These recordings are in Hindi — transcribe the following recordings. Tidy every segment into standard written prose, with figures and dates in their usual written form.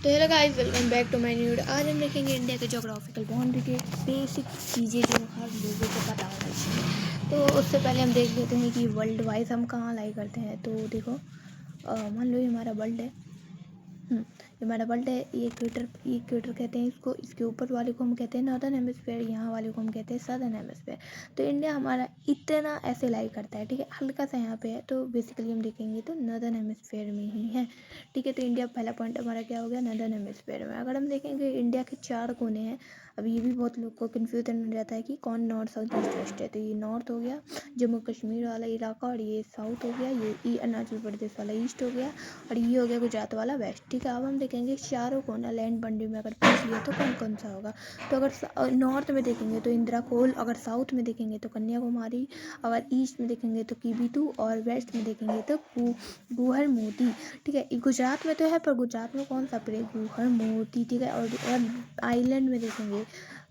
तो hello guys, welcome back to my new video. आज हम देखेंगे इंडिया के ज्योग्राफिकल बाउंड्री के बेसिक चीज़ें जो हर लोगों को पता होना चाहिए। तो उससे पहले हम देख लेते हैं कि वर्ल्ड वाइज हम कहाँ लाई करते हैं। तो देखो, मान लो ये हमारा वर्ल्ड है। ये हमारा वर्ल्ड है। ये इक्वेटर कहते हैं इसको। इसके ऊपर वाले को हम कहते हैं नॉर्दर्न हेमिस्फीयर, यहाँ वाले को हम कहते हैं सदर्न हेमिस्फीयर। तो इंडिया हमारा इतना ऐसे लाई करता है, ठीक है। हल्का सा यहाँ पे है, तो बेसिकली हम देखेंगे तो नॉर्दर्न हेमिस्फीयर में ही है, ठीक है। तो इंडिया पहला पॉइंट हमारा क्या हो गया, नॉर्दर्न हेमिस्फीयर में। अगर हम देखेंगे इंडिया के 4 कोने हैं। अब ये भी बहुत लोग को कन्फ्यूजन हो जाता है कि कौन नॉर्थ साउथ ईस्ट वेस्ट है। तो ये नॉर्थ हो गया, जम्मू कश्मीर वाला इलाका, और ये साउथ हो गया, ये अरुणाचल प्रदेश वाला ईस्ट हो गया, और ये हो गया गुजरात वाला वेस्ट, ठीक है। अब हम देखेंगे चारों कोना लैंड बाउंड्री में अगर पूछ लिया तो कौन कौन सा होगा। तो अगर नॉर्थ में देखेंगे तो इंदिरा कोल, अगर साउथ में देखेंगे तो कन्याकुमारी, अगर ईस्ट में देखेंगे तो कीबीतू, और वेस्ट में देखेंगे तो गुहर मोती, ठीक है। गुजरात में तो है, पर गुजरात में कौन सा प्लेस, गुहर मोती, ठीक है। और आइलैंड में देखेंगे,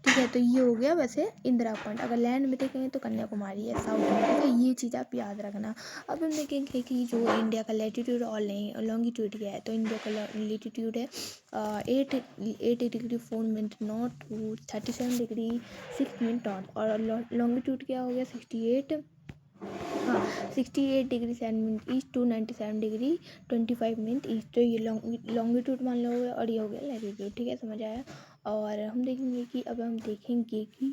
ठीक है, तो ये हो गया वैसे इंदिरा पॉइंट। अगर लैंड में देखेंगे तो कन्याकुमारी है साउथ में, ठीक है। ये चीज़ आप याद रखना। अब हम देखेंगे कि जो इंडिया का लैटीट्यूड और लॉन्गिट्यूड क्या है। तो इंडिया का लैटीट्यूड है 80 degree 4 minute north to 37 degree 6 minute north, और लॉन्गिट्यूड क्या हो गया 68 degree 7 minute east to 97 degree 25 minute east. तो ये लॉन्गिट्यूड मान लो हो गया, और ये हो गया लैटीट्यूड, ठीक है, समझ आया। और हम देखेंगे कि अब हम देखेंगे कि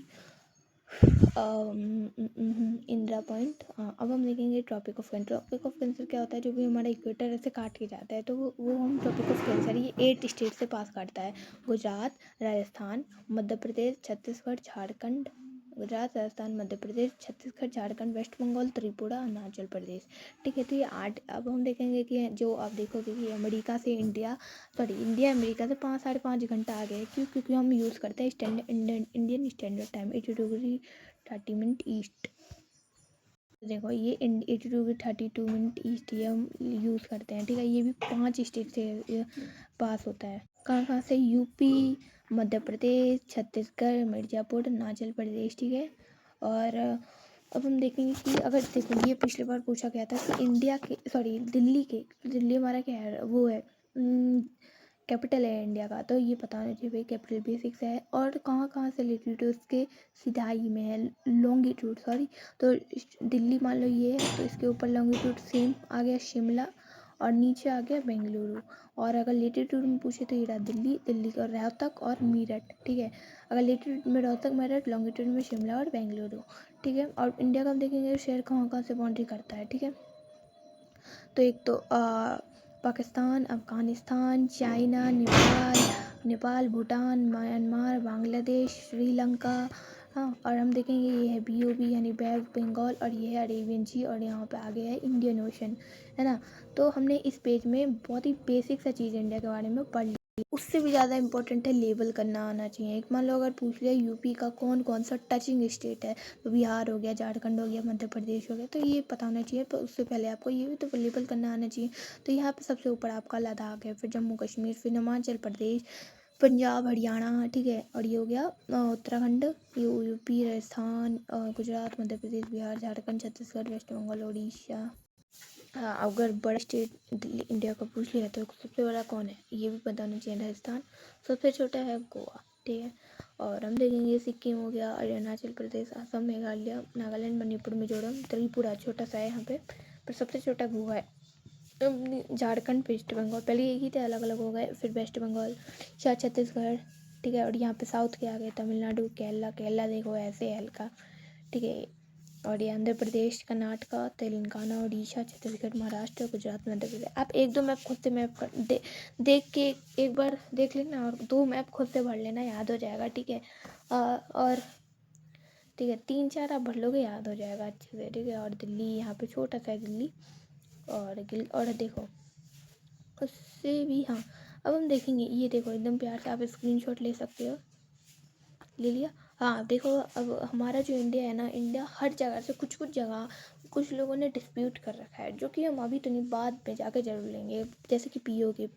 इंदिरा पॉइंट। अब हम देखेंगे tropic of cancer. Tropic of cancer क्या होता है, जो भी हमारा इक्वेटर ऐसे काट के जाता है, तो वो हम ट्रॉपिक ऑफ कैंसर, ये 8 स्टेट से पास करता है। गुजरात, राजस्थान, मध्य प्रदेश, छत्तीसगढ़, झारखंड, गुजरात, राजस्थान, मध्य प्रदेश, छत्तीसगढ़, झारखंड, वेस्ट बंगाल, त्रिपुरा, अरुणाचल प्रदेश, ठीक है। तो ये 8। अब हम देखेंगे कि जो आप देखोगे कि इंडिया अमेरिका से 5-5.5 घंटा आगे है। क्यों? क्योंकि हम यूज़ करते हैं Indian standard time 82 degree 30 minute east. देखो ये 82 डिग्री 32 मिनट ईस्ट ये हम यूज़ करते हैं, ठीक है। ये भी 5 स्टेट से पास होता है। कहाँ से? यूपी, मध्य प्रदेश, छत्तीसगढ़, मिर्ज़ापुर, अरुणाचल प्रदेश, ठीक है। और अब हम देखेंगे कि अगर देखो, ये पिछली बार पूछा गया था कि दिल्ली हमारा क्या है, वो है कैपिटल है इंडिया का। तो ये पता होना चाहिए भाई, कैपिटल बेसिक्स है। और कहाँ कहाँ से लैटीट्यूड उसके सिधाई में है, लॉन्गिट्यूड सॉरी। तो दिल्ली मान लो ये है, तो इसके ऊपर लॉन्गिट्यूड सेम आ गया शिमला, और नीचे आ गया बेंगलुरु। और अगर लेटीट्यूड में पूछे तो ये रहा दिल्ली का रोहतक और मेरठ, ठीक है। अगर लेटीट्यूड में रोहतक मेरठ, लॉन्गिट्यूड में शिमला और बेंगलुरु, ठीक है। और इंडिया का हम देखेंगे शहर कहाँ कहाँ से बाउंड्री करता है, ठीक है। तो एक तो पाकिस्तान, अफ़गानिस्तान, चाइना, नेपाल, भूटान, म्यांमार, बांग्लादेश, श्रीलंका, हाँ। और हम देखेंगे ये है BOB यानी बे ऑफ बंगाल, और ये है अरेबियन सी, और यहाँ पे आगे है इंडियन ओशन, है ना। तो हमने इस पेज में बहुत ही बेसिक सा चीज़ इंडिया के बारे में पढ़ ली। उससे भी ज़्यादा इंपॉर्टेंट है लेबल करना आना चाहिए। एक मान लो अगर पूछ लिया यूपी का कौन कौन सा टचिंग स्टेट है, तो बिहार हो गया, झारखंड हो गया, मध्य प्रदेश हो गया, तो ये पता होना चाहिए। पर उससे पहले आपको ये भी तो लेबल करना आना चाहिए। तो यहाँ पे सबसे ऊपर आपका लद्दाख है, फिर जम्मू कश्मीर, फिर हिमाचल प्रदेश, पंजाब, हरियाणा, ठीक है। और ये हो गया उत्तराखंड, यूपी, राजस्थान, गुजरात, मध्य प्रदेश, बिहार, झारखंड, छत्तीसगढ़, वेस्ट बंगाल, उड़ीसा। हाँ, अगर बड़ा स्टेट इंडिया का पूछ लिया तो सबसे बड़ा कौन है, ये भी पता होना चाहिए। राजस्थान। सबसे छोटा है गोवा, ठीक है। और हम देखेंगे सिक्किम हो गया, अरुणाचल प्रदेश, असम, मेघालय, नागालैंड, मणिपुर, मिजोरम, त्रिपुरा छोटा सा है यहाँ पे, पर सबसे छोटा गोवा है। झारखंड, वेस्ट बंगाल, पहले एक ही थे, अलग अलग हो गए, फिर वेस्ट बंगाल, छत्तीसगढ़, ठीक है। और यहाँ पे साउथ के आ गए तमिलनाडु, केरला देखो ऐसे है हल्का, ठीक है। और ये आंध्र प्रदेश, कर्नाटका, तेलंगाना, उड़ीसा, छत्तीसगढ़, महाराष्ट्र, गुजरात, मध्य प्रदेश। आप 1-2 मैप खुद से देख के एक बार देख लेना, और 2 मैप खुद से भर लेना, याद हो जाएगा, ठीक है। और ठीक है, 3-4 आप भर लोगे, याद हो जाएगा अच्छे से, ठीक है। और दिल्ली यहाँ पे छोटा सा है दिल्ली, और देखो उससे भी, हाँ। अब हम देखेंगे, ये देखो एकदम प्यार से आप स्क्रीनशॉट ले सकते हो, ले लिया। हाँ देखो, अब हमारा जो इंडिया है ना, इंडिया हर जगह से कुछ जगह कुछ लोगों ने डिस्प्यूट कर रखा है, जो कि हम अभी तो नहीं, बाद में जाके जरूर लेंगे। जैसे कि POK,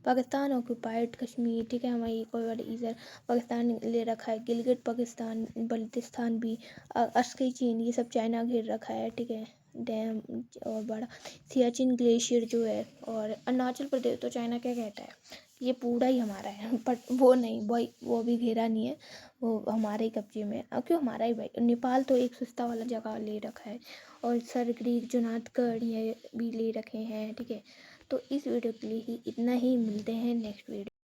पाकिस्तान ऑक्यूपाइड कश्मीर, ठीक है। हमारी कोई वाली इधर पाकिस्तान ले रखा है, गिलगित पाकिस्तान, बल्तिस्तान भी, अस्की चीन, ये सब चाइना घेर रखा है, ठीक है। डैम और बड़ा सियाचिन ग्लेशियर जो है, और अरुणाचल प्रदेश तो चाइना क्या कहता है ये पूरा ही हमारा है, बट वो नहीं भाई, वो भी घेरा नहीं है, वो हमारे ही कब्जे में है। अब क्यों हमारा ही भाई, नेपाल तो एक सस्ता वाला जगह ले रखा है, और सरक्रीक जुनागढ़ ये भी ले रखे हैं, ठीक है। तो इस वीडियो के लिए ही इतना ही, मिलते हैं नेक्स्ट वीडियो।